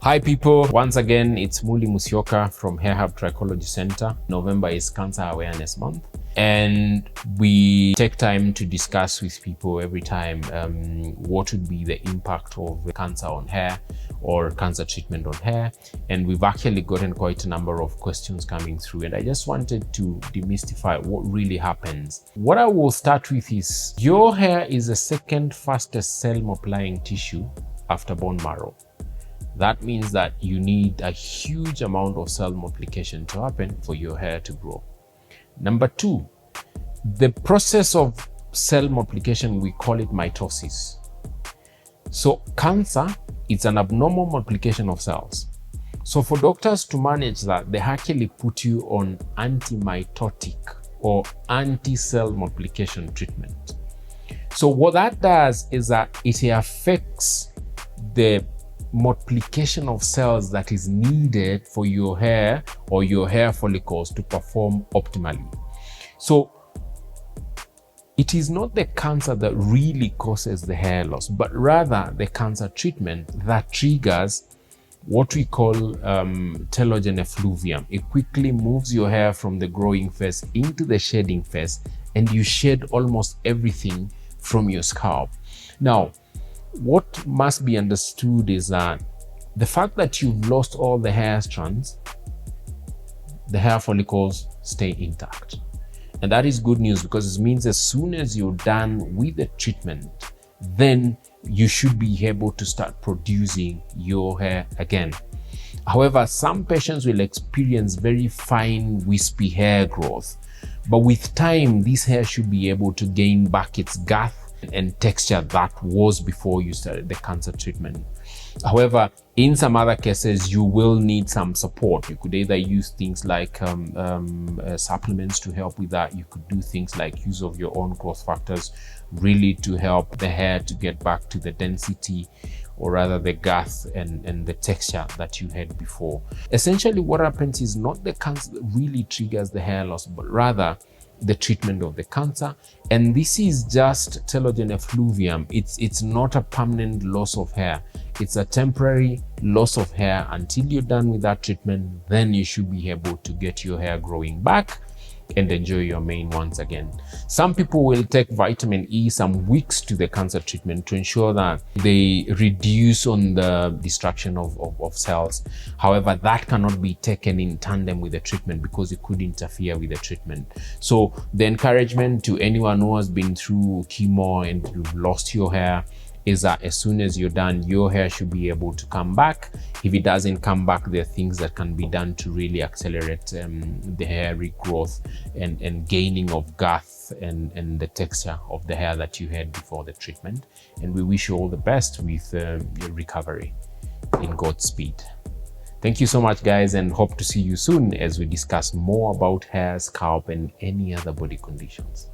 Hi people, once again it's Muli Musyoka from Hair Hub Trichology Center. November is Cancer Awareness Month and we take time to discuss with people every time what would be the impact of cancer on hair or cancer treatment on hair, and we've actually gotten quite a number of questions coming through, and I just wanted to demystify what really happens. What I will start with is your hair is the second fastest cell multiplying tissue after bone marrow. That means that you need a huge amount of cell multiplication to happen for your hair to grow. Number two, the process of cell multiplication, we call it mitosis. So cancer, it's an abnormal multiplication of cells. So for doctors to manage that, they actually put you on anti-mitotic or anti-cell multiplication treatment. So what that does is that it affects the multiplication of cells that is needed for your hair or your hair follicles to perform optimally. So it is not the cancer that really causes the hair loss, but rather the cancer treatment that triggers what we call telogen effluvium. It quickly moves your hair from the growing phase into the shedding phase, and you shed almost everything from your scalp. Now, what must be understood is that the fact that you've lost all the hair strands, the hair follicles stay intact. And that is good news, because it means as soon as you're done with the treatment, then you should be able to start producing your hair again. However, some patients will experience very fine, wispy hair growth, but with time, this hair should be able to gain back its girth and texture that was before you started the cancer treatment. However, in some other cases, you will need some support. You could either use things like supplements to help with that. You could do things like use of your own growth factors, really to help the hair to get back to the density, or rather the girth and the texture that you had before. Essentially, what happens is not the cancer that really triggers the hair loss, but rather the treatment of the cancer. And this is just telogen effluvium. It's not a permanent loss of hair. It's a temporary loss of hair until you're done with that treatment. Then you should be able to get your hair growing back and enjoy your mane once again. Some people will take vitamin E some weeks to the cancer treatment to ensure that they reduce on the destruction of cells. However, that cannot be taken in tandem with the treatment because it could interfere with the treatment. So the encouragement to anyone who has been through chemo and you've lost your hair is that as soon as you're done, your hair should be able to come back. If it doesn't come back, there are things that can be done to really accelerate the hair regrowth and gaining of girth and the texture of the hair that you had before the treatment. And we wish you all the best with your recovery in God's speed. Thank you so much, guys, and hope to see you soon as we discuss more about hair, scalp, and any other body conditions.